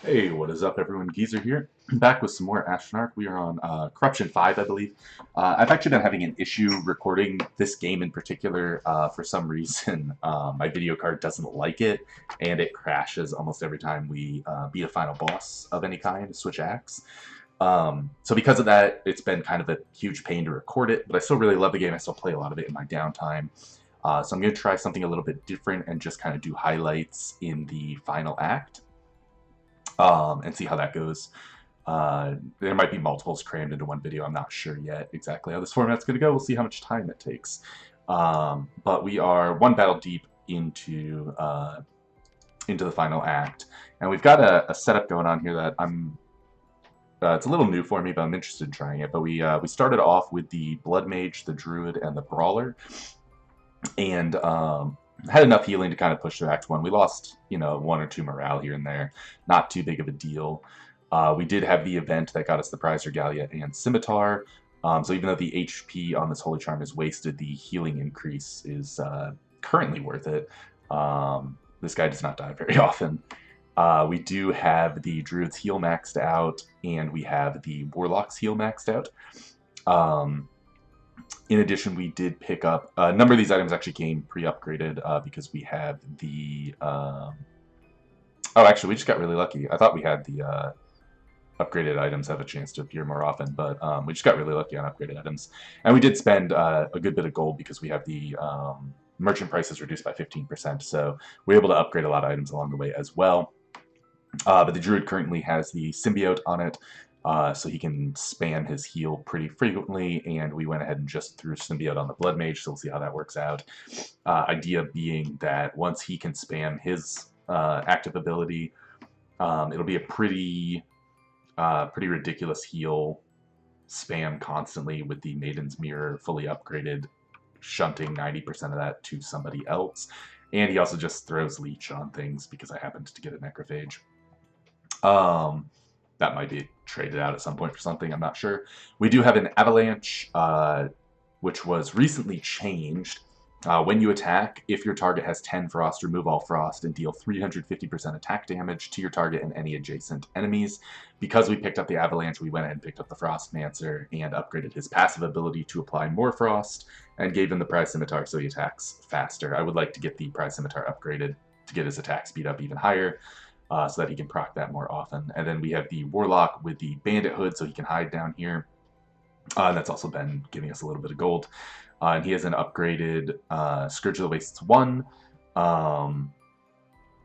Hey, what is up, everyone? Geezer here, back with some more Astronarch. We are on Corruption 5, I believe. I've actually been having an issue recording this game in particular. For some reason, my video card doesn't like it, and it crashes almost every time we beat a final boss of any kind, switch acts. So because of that, it's been kind of a huge pain to record it, but I still really love the game. I still play a lot of it in my downtime. So I'm going to try something a little bit different and just kind of do highlights in the final act. And see how that goes. There might be multiples crammed into one video. I'm not sure yet exactly how this format's going to go. We'll see how much time it takes. But we are one battle deep into the final act, and we've got a setup going on here that I'm. It's a little new for me, but I'm interested in trying it. But we started off with the Blood Mage, the Druid, and the Brawler, and had enough healing to kind of push through Act 1. We lost, one or two morale here and there. Not too big of a deal. We did have the event that got us the Prize Regalia and Scimitar. So even though the HP on this Holy Charm is wasted, the healing increase is currently worth it. This guy does not die very often. We do have the Druid's heal maxed out, and we have the Warlock's heal maxed out. In addition, we did pick up a number of these items actually came pre-upgraded because we have the. Oh, actually, we just got really lucky. I thought we had the upgraded items have a chance to appear more often, but we just got really lucky on upgraded items. And we did spend a good bit of gold because we have the merchant prices reduced by 15%, so we're able to upgrade a lot of items along the way as well. But the Druid currently has the Symbiote on it, so he can spam his heal pretty frequently, and we went ahead and just threw Symbiote on the Blood Mage, so we'll see how that works out. Idea being that once he can spam his active ability, it'll be a pretty ridiculous heal spam constantly with the Maiden's Mirror fully upgraded, shunting 90% of that to somebody else. And he also just throws Leech on things because I happened to get a Necrophage. That might be traded out at some point for something, I'm not sure. We do have an Avalanche, which was recently changed. When you attack, if your target has 10 frost, remove all frost and deal 350% attack damage to your target and any adjacent enemies. Because we picked up the Avalanche, we went ahead and picked up the Frostmancer and upgraded his passive ability to apply more frost and gave him the Prize Scimitar so he attacks faster. I would like to get the Prize Scimitar upgraded to get his attack speed up even higher. So that he can proc that more often. And then we have the Warlock with the Bandit Hood, so he can hide down here. And that's also been giving us a little bit of gold. And he has an upgraded Scourge of the Wastes 1,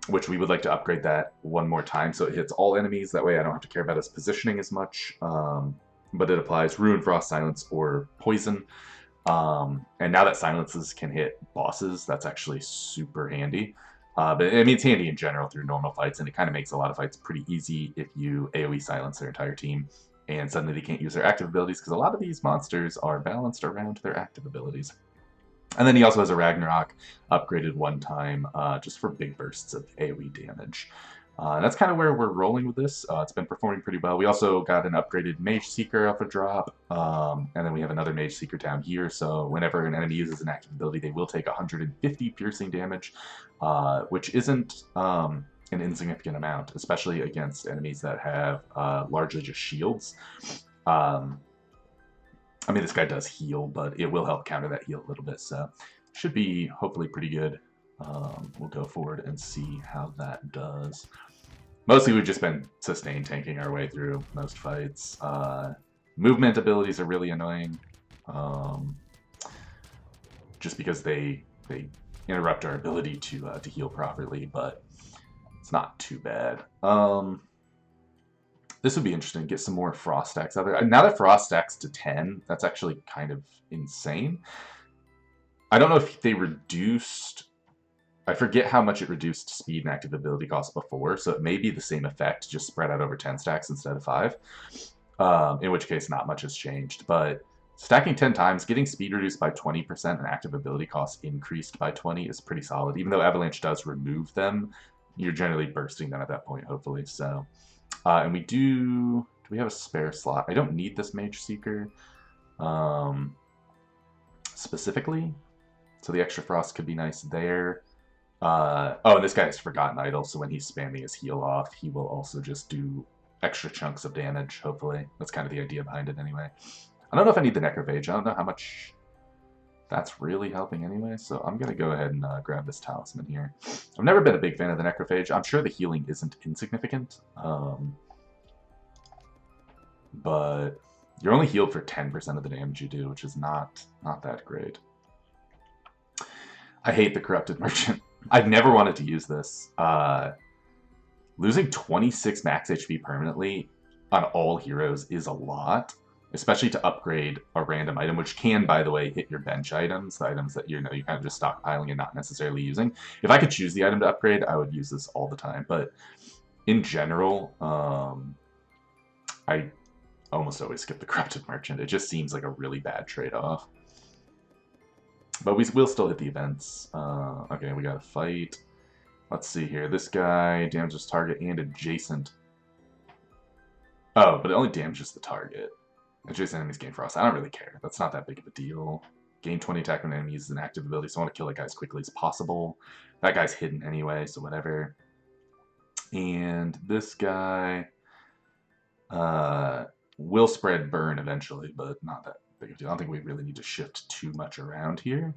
which we would like to upgrade that one more time so it hits all enemies. That way I don't have to care about his positioning as much. But it applies Ruin, Frost, Silence, or Poison. And now that Silences can hit bosses, that's actually super handy. But I mean, it's handy in general through normal fights, and it kind of makes a lot of fights pretty easy if you AoE silence their entire team, and suddenly they can't use their active abilities, because a lot of these monsters are balanced around their active abilities. And then he also has a Ragnarok upgraded one time, just for big bursts of AoE damage. And that's kind of where we're rolling with this. It's been performing pretty well. We also got an upgraded Mage Seeker off a drop, and then we have another Mage Seeker down here, so whenever an enemy uses an active ability, they will take 150 piercing damage, which isn't an insignificant amount, especially against enemies that have largely just shields. I mean, this guy does heal, but it will help counter that heal a little bit, so should be hopefully pretty good. We'll go forward and see how that does. Mostly we've just been sustain tanking our way through most fights. Movement abilities are really annoying, just because they interrupt our ability to heal properly, but it's not too bad. This would be interesting, get some more Frost stacks out there. Now that Frost stacks to 10, that's actually kind of insane. I don't know if they reduced... I forget how much it reduced speed and active ability cost before, so it may be the same effect, just spread out over 10 stacks instead of 5. In which case, not much has changed. But stacking 10 times, getting speed reduced by 20% and active ability cost increased by 20 is pretty solid. Even though Avalanche does remove them, you're generally bursting them at that point, hopefully. So, and we do we have a spare slot? I don't need this Mage Seeker specifically, so the extra frost could be nice there. Oh, and this guy has Forgotten Idol, so when he's spamming his heal off, he will also just do extra chunks of damage, hopefully. That's kind of the idea behind it anyway. I don't know if I need the Necrophage. I don't know how much that's really helping anyway, so I'm going to go ahead and grab this Talisman here. I've never been a big fan of the Necrophage. I'm sure the healing isn't insignificant, but you're only healed for 10% of the damage you do, which is not that great. I hate the Corrupted Merchant. I've never wanted to use this. Losing 26 max HP permanently on all heroes is a lot, especially to upgrade a random item, which can, by the way, hit your bench items, the items that you kind of just stockpiling and not necessarily using. If I could choose the item to upgrade, I would use this all the time, but in general, I almost always skip the Corrupted Merchant. It just seems like a really bad trade-off. But we will still hit the events. Okay, we got a fight. Let's see here. This guy damages target and adjacent. Oh, but it only damages the target. Adjacent enemies gain frost. I don't really care. That's not that big of a deal. Gain 20 attack when an enemy uses an active ability, so I want to kill that guy as quickly as possible. That guy's hidden anyway, so whatever. And this guy will spread burn eventually, but not that big of a deal. I don't think we really need to shift too much around here.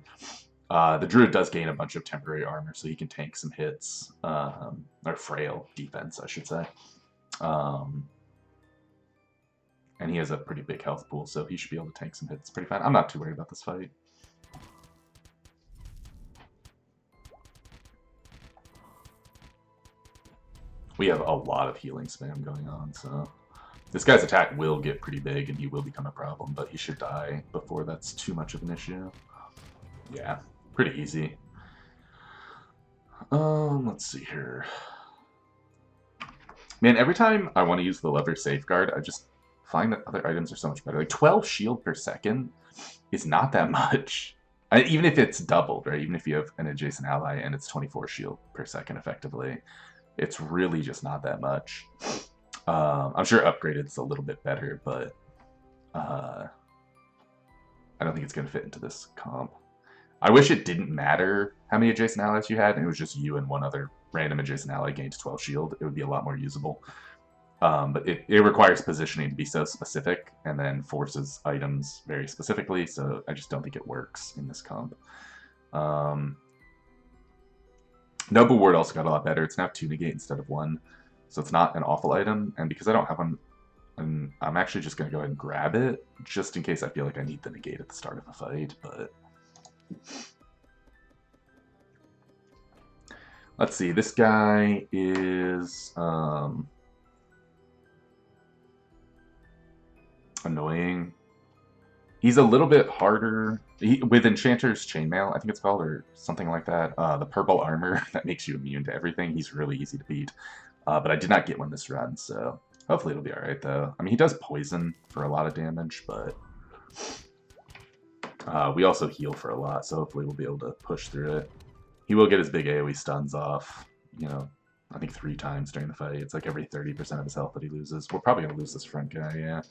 The Druid does gain a bunch of temporary armor, so he can tank some hits, or frail defense, I should say. And he has a pretty big health pool, so he should be able to tank some hits pretty fine. I'm not too worried about this fight. We have a lot of healing spam going on, so this guy's attack will get pretty big and he will become a problem, but he should die before that's too much of an issue. Yeah, pretty easy. Let's see here. Man, every time I want to use the lever safeguard, I just find that other items are so much better. Like 12 shield per second is not that much. Even if it's doubled, right? Even if you have an adjacent ally and it's 24 shield per second effectively, it's really just not that much. I'm sure upgraded's a little bit better, but I don't think it's going to fit into this comp. I wish it didn't matter how many adjacent allies you had, and it was just you and one other random adjacent ally gained 12 shield. It would be a lot more usable. But it requires positioning to be so specific, and then forces items very specifically, so I just don't think it works in this comp. Noble Ward also got a lot better. It's now 2 negate instead of 1, so it's not an awful item, and because I don't have one, I'm actually just going to go ahead and grab it, just in case I feel like I need the negate at the start of a fight, but... Let's see, this guy is... annoying. He's a little bit harder with Enchanter's Chainmail, I think it's called, or something like that. The purple armor that makes you immune to everything. He's really easy to beat. But I did not get one this run, so hopefully it'll be alright, though. I mean, he does poison for a lot of damage, but we also heal for a lot, so hopefully we'll be able to push through it. He will get his big AoE stuns off, you know, I think 3 times during the fight. It's like every 30% of his health that he loses. We're probably going to lose this front guy, yeah.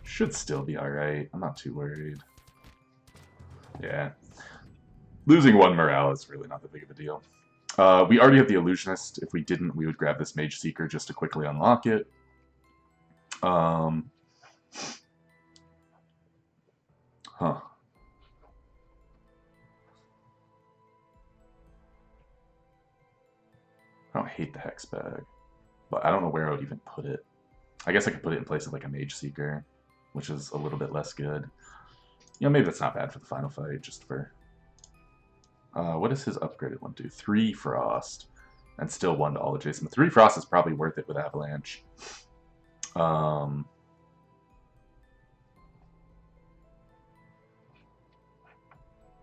Should still be alright. I'm not too worried. Yeah. Losing 1 morale is really not that big of a deal. We already have the Illusionist. If we didn't, we would grab this Mage Seeker just to quickly unlock it. Huh. I don't hate the Hex Bag, but I don't know where I would even put it. I guess I could put it in place of like a Mage Seeker, which is a little bit less good. You know, maybe that's not bad for the final fight, just for... what does his upgraded one do? 3 Frost, and still 1 to all adjacent. 3 Frost is probably worth it with Avalanche.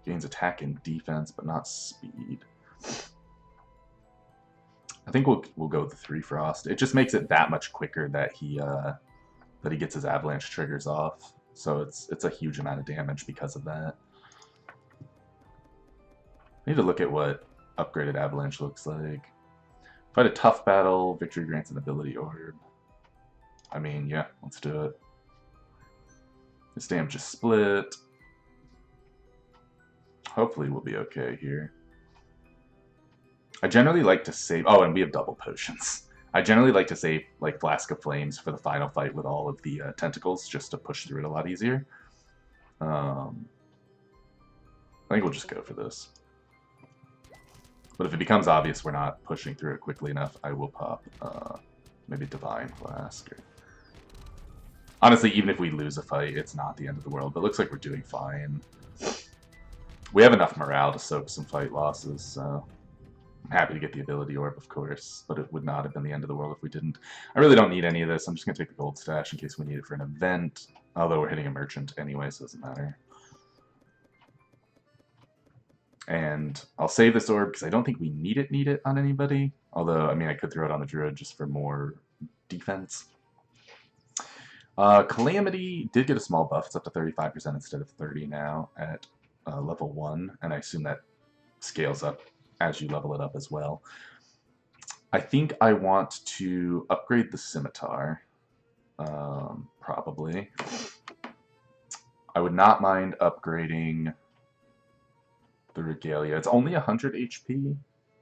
Gains attack and defense, but not speed. I think we'll go with the 3 Frost. It just makes it that much quicker that he gets his Avalanche triggers off. So it's a huge amount of damage because of that. I need to look at what upgraded Avalanche looks like. Fight a tough battle, victory grants an ability orb. I mean, yeah, let's do it. This damage is split. Hopefully we'll be okay here. I generally like to save... Oh, and we have double potions. I generally like to save, like, Flask of Flames for the final fight with all of the tentacles, just to push through it a lot easier. I think we'll just go for this. But if it becomes obvious we're not pushing through it quickly enough, I will pop maybe Divine Flask. Or... Honestly, even if we lose a fight, it's not the end of the world, but it looks like we're doing fine. We have enough morale to soak some fight losses, so... I'm happy to get the ability orb, of course, but it would not have been the end of the world if we didn't. I really don't need any of this. I'm just going to take the gold stash in case we need it for an event, although we're hitting a merchant anyway, so it doesn't matter. And I'll save this orb because I don't think we need it on anybody, although, I mean, I could throw it on the druid just for more defense. Calamity did get a small buff. It's up to 35% instead of 30 now at level 1, and I assume that scales up as you level it up as well. I think I want to upgrade the scimitar, probably. I would not mind upgrading the regalia. It's only 100 HP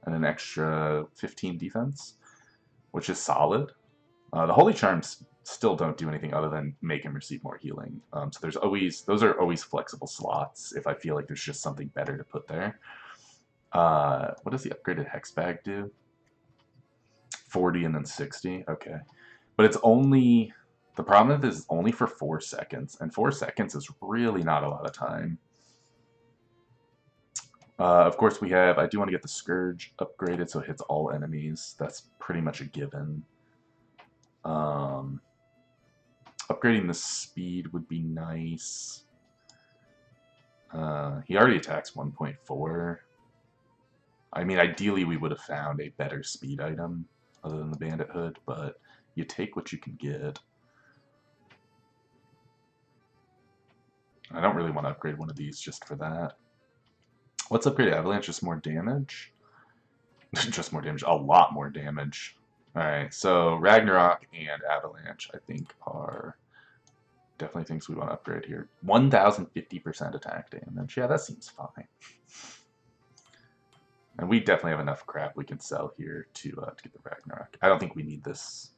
and an extra 15 defense, which is solid. The holy charms still don't do anything other than make him receive more healing. So those are always flexible slots if I feel like there's just something better to put there. What does the upgraded hex bag do? 40 and then 60. Okay. But it's only... The problem with this is only for 4 seconds. And 4 seconds is really not a lot of time. Of course, we have... I do want to get the Scourge upgraded so it hits all enemies. That's pretty much a given. Upgrading the speed would be nice. He already attacks 1.4. I mean, ideally we would have found a better speed item other than the Bandit Hood, but you take what you can get. I don't really want to upgrade one of these just for that. What's upgraded Avalanche? Just more damage? Just more damage. A lot more damage. Alright, so Ragnarok and Avalanche, I think, are definitely things we want to upgrade here. 1,050% attack damage. Yeah, that seems fine. And we definitely have enough crap we can sell here to get the Ragnarok. I don't think we need this.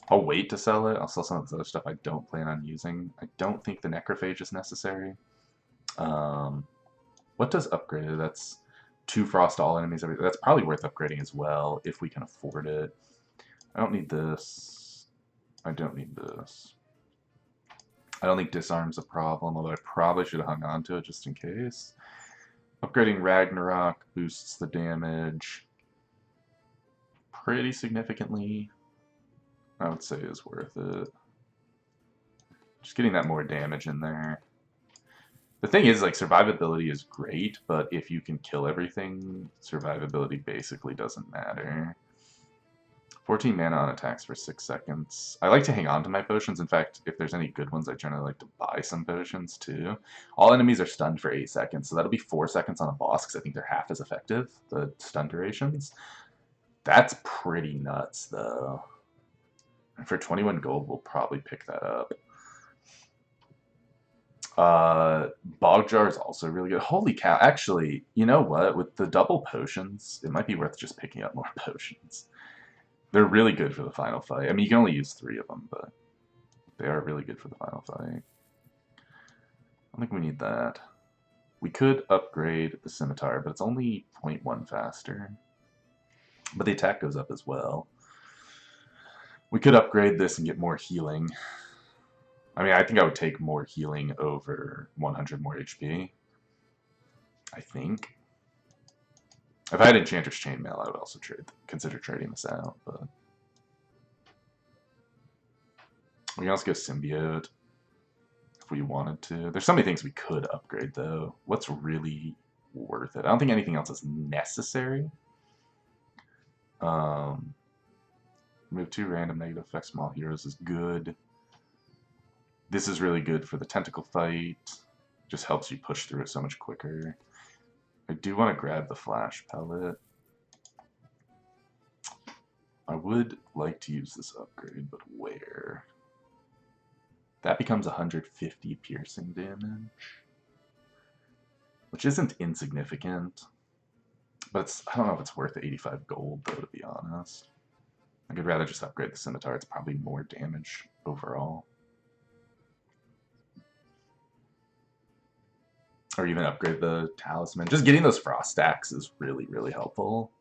I'll wait to sell it. I'll sell some of this other stuff I don't plan on using. I don't think the Necrophage is necessary. What does upgraded? That's 2 frost to all enemies. That's probably worth upgrading as well if we can afford it. I don't need this. I don't need this. I don't think disarm's a problem, although I probably should have hung on to it just in case. Upgrading Ragnarok boosts the damage pretty significantly. I would say is worth it. Just getting that more damage in there. The thing is, like, survivability is great, but if you can kill everything, survivability basically doesn't matter. 14 mana on attacks for 6 seconds. I like to hang on to my potions. In fact, if there's any good ones, I generally like to buy some potions, too. All enemies are stunned for 8 seconds, so that'll be 4 seconds on a boss, because I think they're half as effective, the stun durations. That's pretty nuts, though. And for 21 gold, we'll probably pick that up. Bog Jar is also really good. Holy cow. Actually, you know what? With the double potions, it might be worth just picking up more potions. They're really good for the final fight. I mean, you can only use 3 of them, but they are really good for the final fight. I don't think we need that. We could upgrade the Scimitar, but it's only 0.1 faster. But the attack goes up as well. We could upgrade this and get more healing. I mean, I think I would take more healing over 100 more HP. I think. If I had Enchanter's Chainmail, I would also consider trading this out, but... We can also go Symbiote if we wanted to. There's so many things we could upgrade, though. What's really worth it? I don't think anything else is necessary. Move 2 random negative effects small heroes is good. This is really good for the tentacle fight. Just helps you push through it so much quicker. I do want to grab the flash pellet. I would like to use this upgrade, but where? That becomes 150 piercing damage, which isn't insignificant, But I don't know if it's worth the 85 gold, though, to be honest. I could rather just upgrade the scimitar. It's probably more damage overall. Or even upgrade the talisman. Just getting those frost stacks is really, really helpful.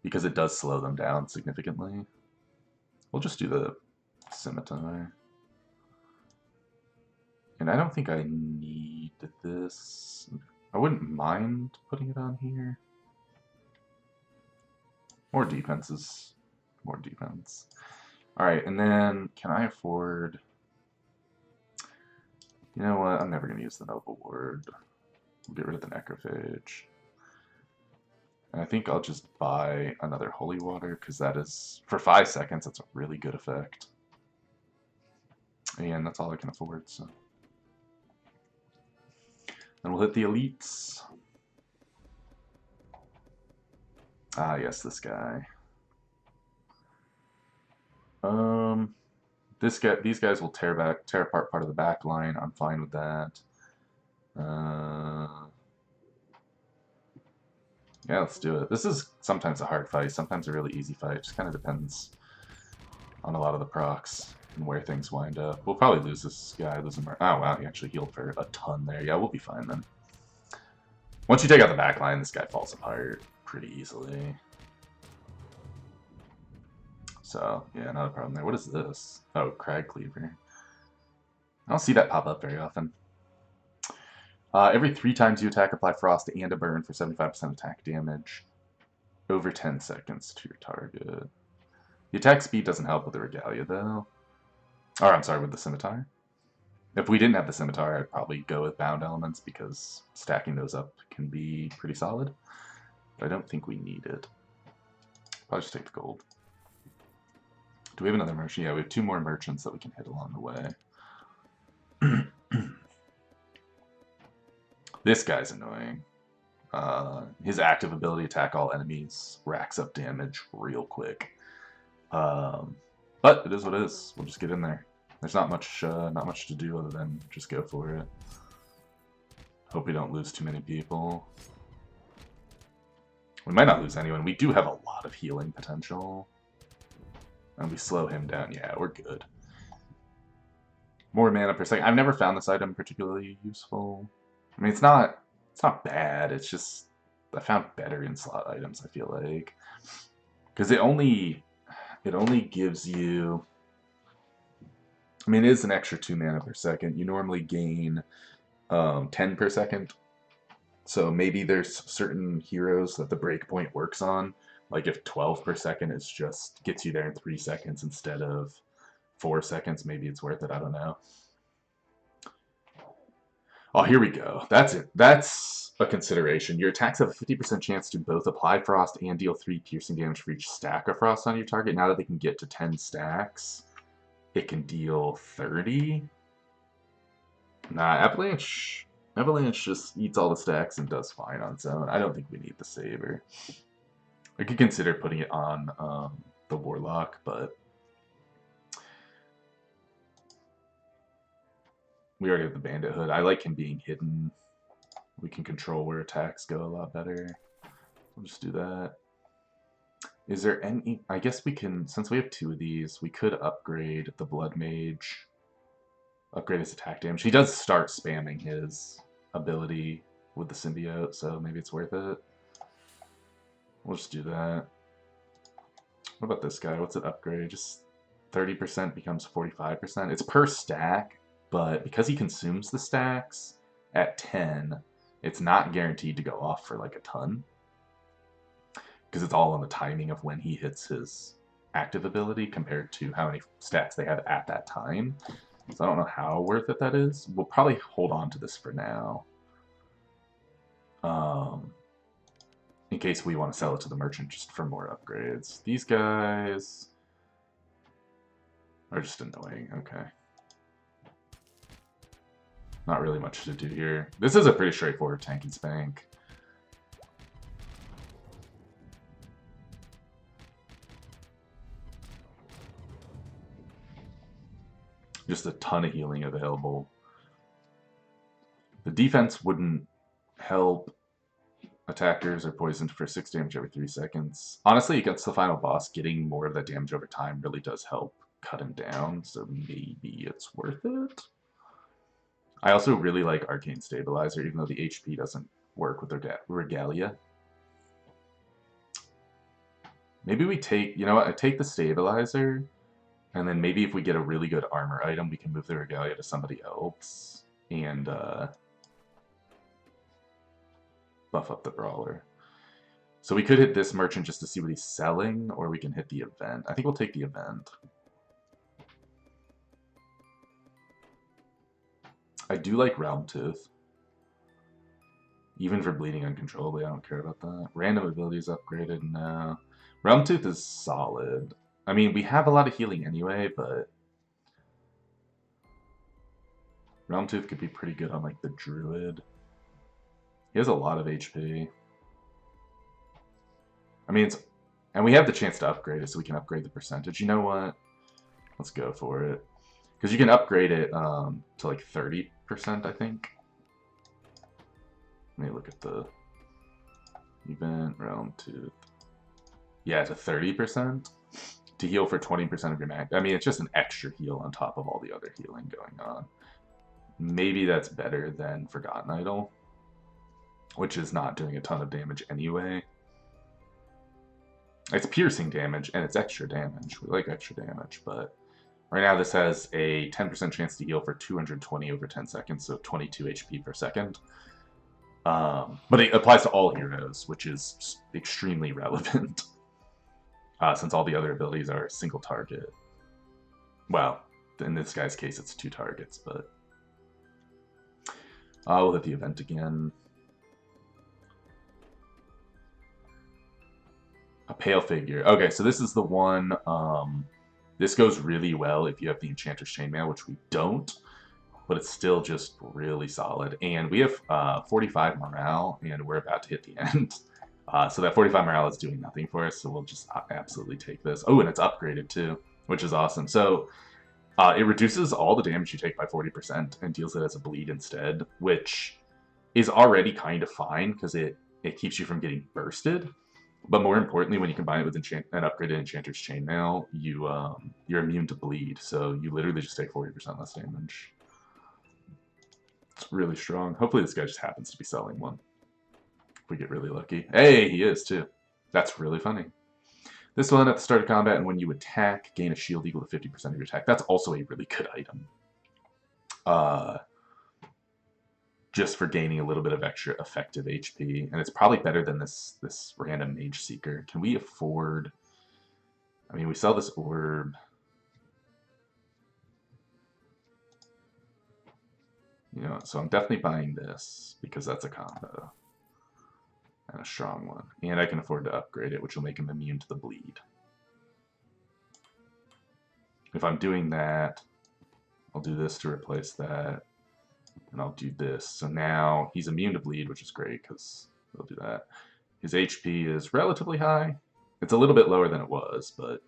Because it does slow them down significantly. We'll just do the scimitar. And I don't think I need this. I wouldn't mind putting it on here. More defense is more defense. Alright, and then can I afford... You know what? I'm never going to use the Noble Ward. We'll get rid of the Necrophage. And I think I'll just buy another Holy Water, because that is, for 5 seconds, that's a really good effect. And that's all I can afford, so. Then we'll hit the elites. Ah, yes, this guy. These guys will tear apart part of the back line. I'm fine with that. Yeah, let's do it. This is sometimes a hard fight, sometimes a really easy fight. It just kind of depends on a lot of the procs and where things wind up. We'll probably lose this guy. Oh, wow, he actually healed for a ton there. Yeah, we'll be fine then. Once you take out the back line, this guy falls apart pretty easily. So, yeah, not a problem there. What is this? Oh, Crag Cleaver. I don't see that pop up very often. Every 3 times you attack, apply Frost and a Burn for 75% attack damage over 10 seconds to your target. The attack speed doesn't help with the Regalia, though. Or, I'm sorry, with the Scimitar. If we didn't have the Scimitar, I'd probably go with Bound Elements, because stacking those up can be pretty solid. But I don't think we need it. Probably just take the gold. Do we have another merchant? Yeah, we have 2 more merchants that we can hit along the way. This guy's annoying. His active ability, attack all enemies, racks up damage real quick. But it is what it is. We'll just get in there. There's not much to do other than just go for it. Hope we don't lose too many people. We might not lose anyone. We do have a lot of healing potential. And we slow him down. Yeah, we're good. More mana per second. I've never found this item particularly useful. I mean, it's not bad. It's just I found better in slot items, I feel like. Because it only gives you, I mean, it is an extra 2 mana per second. You normally gain 10 per second. So maybe there's certain heroes that the breakpoint works on. Like if 12 per second is just gets you there in 3 seconds instead of 4 seconds, maybe it's worth it. I don't know. Oh, here we go. That's it. That's a consideration. Your attacks have a 50% chance to both apply Frost and deal 3 piercing damage for each stack of Frost on your target. Now that they can get to 10 stacks, it can deal 30. Nah, Avalanche just eats all the stacks and does fine on its own. I don't think we need the Saber. I could consider putting it on the Warlock, but we already have the Bandit Hood. I like him being hidden. We can control where attacks go a lot better. We'll just do that. Is there any... I guess we can... Since we have 2 of these, we could upgrade the Blood Mage. Upgrade his attack damage. He does start spamming his ability with the symbiote, so maybe it's worth it. We'll just do that. What about this guy? What's it upgrade? Just 30% becomes 45%. It's per stack, but because he consumes the stacks at 10, it's not guaranteed to go off for like a ton. Because it's all on the timing of when he hits his active ability compared to how many stats they have at that time. So I don't know how worth it that is. We'll probably hold on to this for now. In case we want to sell it to the merchant just for more upgrades. These guys are just annoying. Okay. Not really much to do here. This is a pretty straightforward tank and spank. Just a ton of healing available. The defense wouldn't help. Attackers are poisoned for 6 damage every 3 seconds. Honestly, against the final boss, getting more of that damage over time really does help cut him down, so maybe it's worth it. I also really like Arcane Stabilizer, even though the HP doesn't work with Regalia. Maybe we take, you know what, I take the Stabilizer, and then maybe if we get a really good armor item, we can move the Regalia to somebody else, and buff up the Brawler. So we could hit this merchant just to see what he's selling, or we can hit the event. I think we'll take the event. I do like Realm Tooth. Even for bleeding uncontrollably, I don't care about that. Random abilities upgraded, no. Realm Tooth is solid. I mean, we have a lot of healing anyway, but Realm Tooth could be pretty good on, like, the Druid. He has a lot of HP. I mean, and we have the chance to upgrade it, so we can upgrade the percentage. You know what? Let's go for it. Because you can upgrade it to, like, 30%, I think. Let me look at the event, Realm Tooth. Yeah, to 30%. To heal for 20% of your max. I mean, it's just an extra heal on top of all the other healing going on. Maybe that's better than Forgotten Idol, which is not doing a ton of damage anyway. It's piercing damage, and it's extra damage. We like extra damage, but right now this has a 10% chance to heal for 220 over 10 seconds, so 22 HP per second. But it applies to all heroes, which is extremely relevant. Since all the other abilities are single target. Well, in this guy's case, it's 2 targets, but we'll hit the event again. A pale figure. Okay, so this is the one. This goes really well if you have the Enchanter's Chainmail, which we don't, but it's still just really solid. And we have 45 morale, and we're about to hit the end. So that 45 morale is doing nothing for us, so we'll just absolutely take this. Oh, and it's upgraded too, which is awesome. So it reduces all the damage you take by 40% and deals it as a bleed instead, which is already kind of fine because it keeps you from getting bursted. But more importantly, when you combine it with an upgraded Enchanter's Chainmail, you're immune to bleed, so you literally just take 40% less damage. It's really strong. Hopefully this guy just happens to be selling one. We get really lucky. Hey, he is too. That's really funny. This one, at the start of combat and when you attack, gain a shield equal to 50% of your attack. That's also a really good item. Just for gaining a little bit of extra effective HP. And it's probably better than this random Mage Seeker. Can we afford... I mean, we sell this orb. You know, so I'm definitely buying this because that's a combo. And a strong one. And I can afford to upgrade it, which will make him immune to the bleed. If I'm doing that, I'll do this to replace that. And I'll do this. So now he's immune to bleed, which is great because we'll do that. His HP is relatively high. It's a little bit lower than it was, but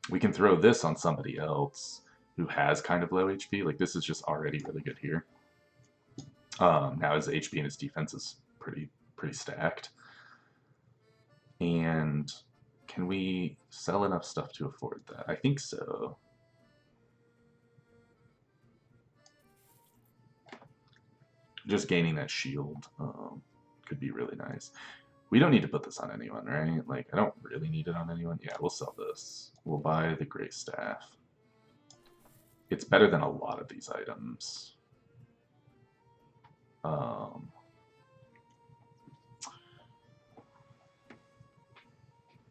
we can throw this on somebody else who has kind of low HP. Like, this is just already really good here. Now his HP and his defense is pretty stacked. And can we sell enough stuff to afford that? I think so. Just gaining that shield could be really nice. We don't need to put this on anyone, right? Like, I don't really need it on anyone. Yeah, we'll sell this. We'll buy the Grey Staff. It's better than a lot of these items.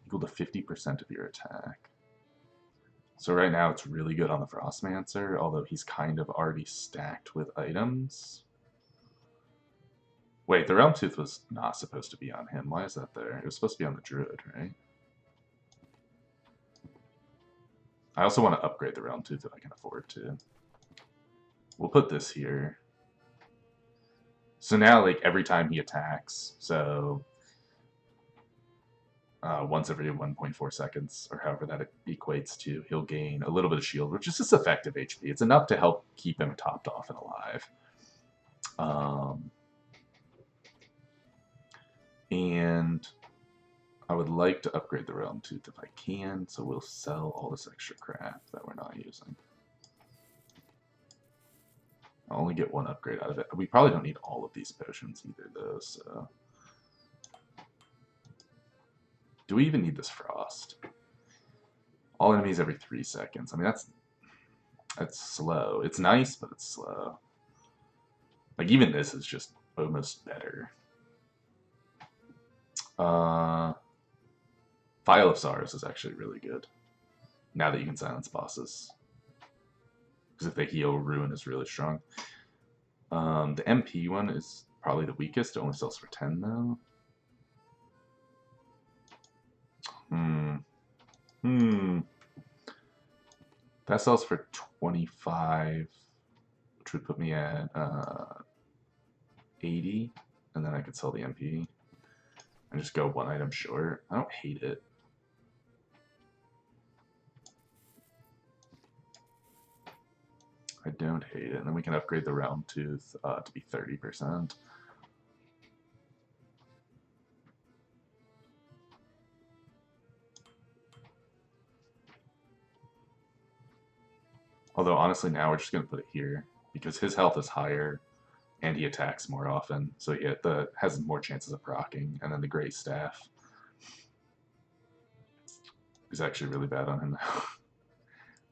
Equal to 50% of your attack. So right now it's really good on the Frostmancer, although he's kind of already stacked with items. Wait, the Realm Tooth was not supposed to be on him. Why is that there? It was supposed to be on the Druid, right? I also want to upgrade the Realm Tooth if I can afford to. We'll put this here. So now, like, every time he attacks, so once every 1.4 seconds, or however that equates to, he'll gain a little bit of shield, which is just effective HP. It's enough to help keep him topped off and alive. And I would like to upgrade the Realm Tooth if I can, so we'll sell all this extra crap that we're not using. I'll only get one upgrade out of it. We probably don't need all of these potions either, though, so... Do we even need this Frost? All enemies every 3 seconds. I mean, that's slow. It's nice, but it's slow. Like, even this is just almost better. Vial of Sorrows is actually really good. Now that you can silence bosses. Because if they heal, Ruin is really strong. The MP one is probably the weakest. It only sells for 10, though. That sells for 25, which would put me at 80, and then I could sell the MP and just go one item short. I don't hate it. I don't hate it. And then we can upgrade the Realm Tooth to be 30%. Although, honestly, now we're just going to put it here, because his health is higher, and he attacks more often, so he has more chances of proccing. And then the Great Staff is actually really bad on him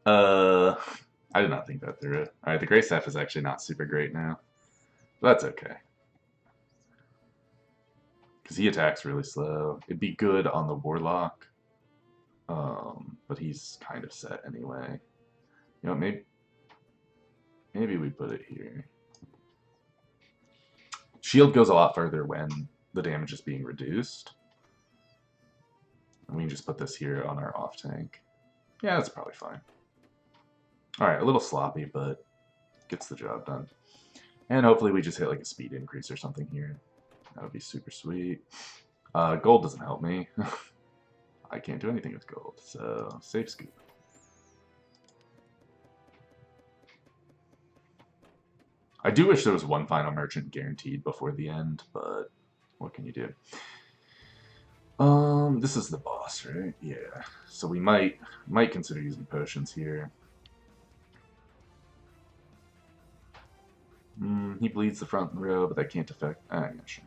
now. I did not think that through. Alright, the Great Staff is actually not super great now, but that's okay. Because he attacks really slow. It'd be good on the Warlock, but he's kind of set anyway. You know, maybe we put it here. Shield goes a lot further when the damage is being reduced. And we can just put this here on our off tank. Yeah, that's probably fine. Alright, a little sloppy, but gets the job done. And hopefully we just hit like a speed increase or something here. That would be super sweet. Gold doesn't help me. I can't do anything with gold, so safe scoop. I do wish there was one final merchant guaranteed before the end, but what can you do? This is the boss, right? Yeah. So we might consider using potions here. He bleeds the front row, but that can't affect... yeah, sure.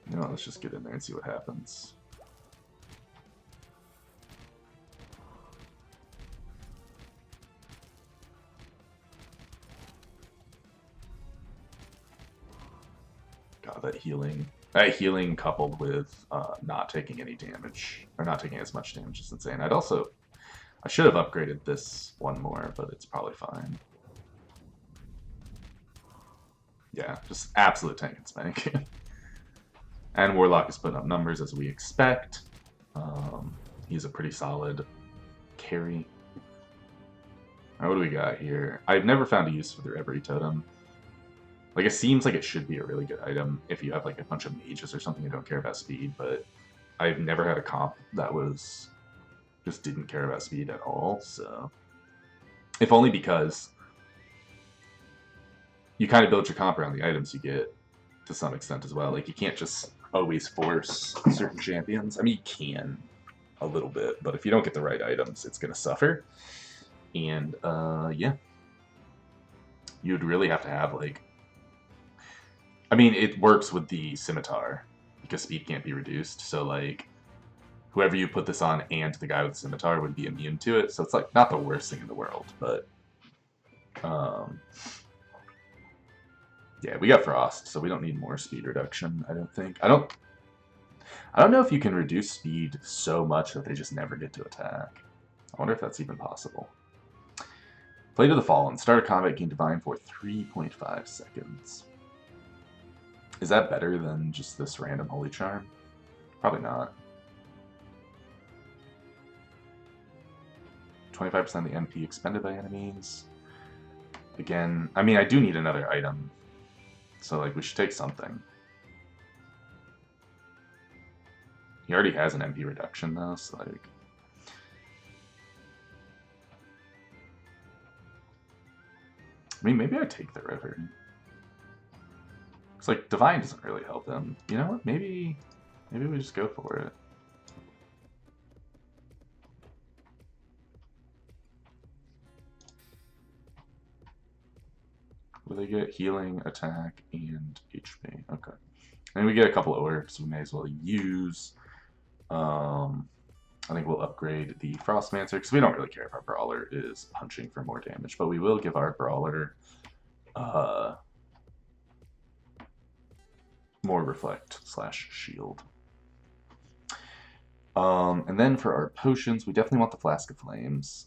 You know, let's just get in there and see what happens. God, that healing coupled with not taking any damage, or not taking as much damage is insane. I should have upgraded this one more, but it's probably fine. Yeah, just absolute tank and spank. And Warlock is putting up numbers as we expect. He's a pretty solid carry. Alright, what do we got here? I've never found a use for the Reverie Totem. Like, it seems like it should be a really good item if you have, like, a bunch of mages or something who don't care about speed, but I've never had a comp that just didn't care about speed at all, so... If only because you kind of build your comp around the items you get to some extent as well. Like, you can't just always force certain champions. I mean, you can a little bit, but if you don't get the right items, it's going to suffer. And, yeah. You'd really have to have, like... I mean, it works with the scimitar, because speed can't be reduced, so, like, whoever you put this on and the guy with the scimitar would be immune to it, so it's, like, not the worst thing in the world, but... yeah, we got Frost, so we don't need more speed reduction, I don't think. I don't know if you can reduce speed so much that they just never get to attack. I wonder if that's even possible. Plate of the Fallen. Start a combat, gain Divine for 3.5 seconds. Is that better than just this random Holy Charm? Probably not. 25% of the MP expended by enemies. Again, I mean, I do need another item. So, like, we should take something. He already has an MP reduction, though, so, like... I mean, maybe I take the River. It's like Divine doesn't really help him. You know what? Maybe we just go for it. Will they get healing, attack, and HP? Okay. And we get a couple of orbs we may as well use. I think we'll upgrade the Frostmancer, because we don't really care if our Brawler is punching for more damage, but we will give our Brawler more Reflect / Shield. And then for our potions, we definitely want the Flask of Flames.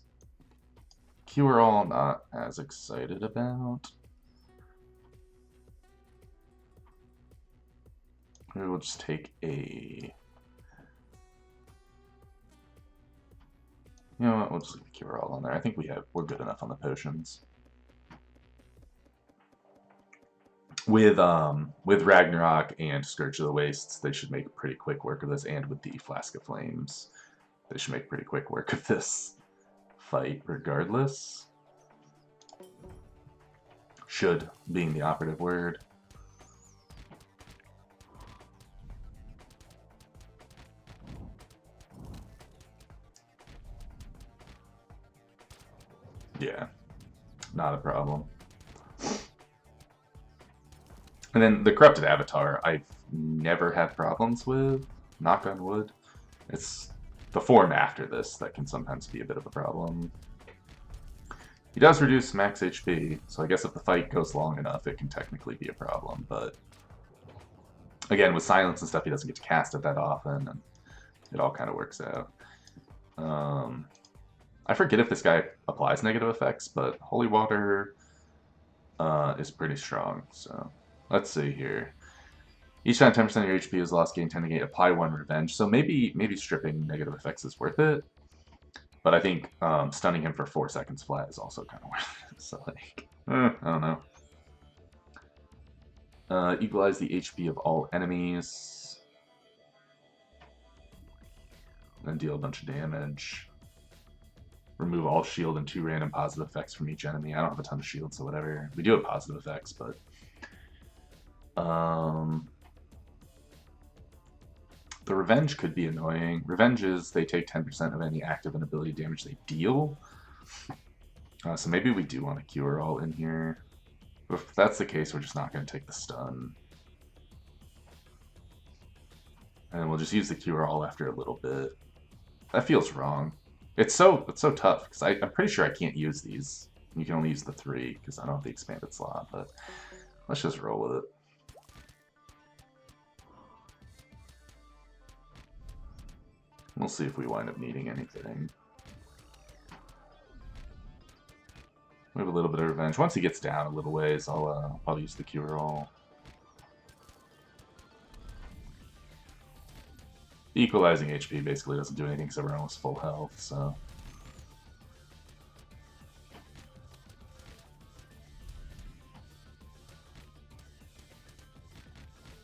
Cure All, not as excited about. Maybe we'll just take a... You know what, we'll just leave the Cure All on there. I think we're good enough on the potions. With Ragnarok and Scourge of the Wastes, they should make pretty quick work of this, and with the Flask of Flames, they should make pretty quick work of this fight regardless. Should being the operative word. Yeah, not a problem. And then the Corrupted Avatar, I've never had problems with, knock on wood. It's the form after this that can sometimes be a bit of a problem. He does reduce max HP, so I guess if the fight goes long enough, it can technically be a problem, but again, with silence and stuff, he doesn't get to cast it that often, and it all kind of works out. I forget if this guy applies negative effects, but Holy Water is pretty strong, so let's see here. Each time 10% of your HP is lost, gain 10 to gain, apply 1 revenge, so maybe stripping negative effects is worth it, but I think stunning him for 4 seconds flat is also kind of worth it, so like, I don't know. Equalize the HP of all enemies, and deal a bunch of damage. Remove all shield and 2 random positive effects from each enemy. I don't have a ton of shields, so whatever. We do have positive effects, but... the Revenge could be annoying. Revenges, they take 10% of any active and ability damage they deal. So maybe we do want to Cure All in here. But if that's the case, we're just not going to take the stun. And we'll just use the Cure All after a little bit. That feels wrong. It's so tough, because I'm pretty sure I can't use these. You can only use the 3, because I don't have the expanded slot, but let's just roll with it. We'll see if we wind up needing anything. We have a little bit of revenge. Once he gets down a little ways, I'll use the Cure All. Equalizing HP basically doesn't do anything because everyone was full health, so...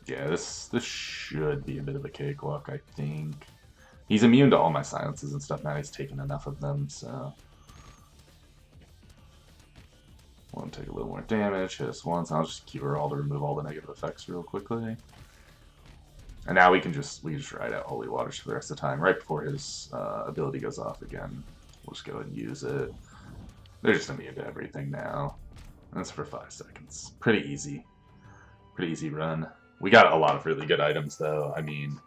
Yeah, this should be a bit of a cakewalk, I think. He's immune to all my silences and stuff now. He's taken enough of them, so... We'll take a little more damage, hit us once, and I'll just Cure All to remove all the negative effects real quickly. And now we can just ride out Holy Waters for the rest of the time. Right before his ability goes off again, we'll just go ahead and use it. They're just immune to everything now. And that's for 5 seconds. Pretty easy. Pretty easy run. We got a lot of really good items, though. I mean...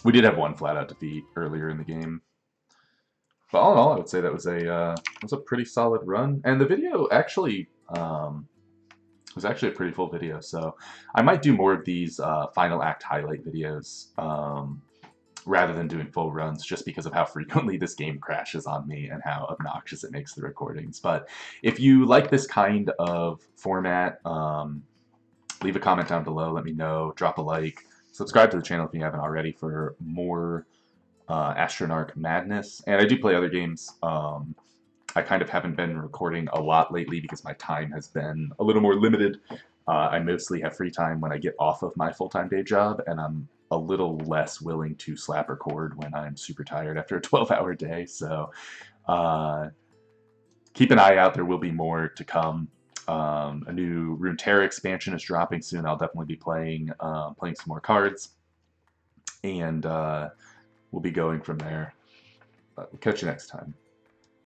We did have one flat-out defeat earlier in the game. But all in all, I would say that was a pretty solid run. And the video actually... It was actually a pretty full video, so I might do more of these final act highlight videos rather than doing full runs, just because of how frequently this game crashes on me and how obnoxious it makes the recordings. But if you like this kind of format, leave a comment down below, let me know, drop a like, subscribe to the channel if you haven't already for more Astronarch madness. And I do play other games. I kind of haven't been recording a lot lately because my time has been a little more limited. I mostly have free time when I get off of my full-time day job, and I'm a little less willing to slap record when I'm super tired after a 12-hour day. So keep an eye out. There will be more to come. A new Runeterra expansion is dropping soon. I'll definitely be playing some more cards, and we'll be going from there. We'll catch you next time.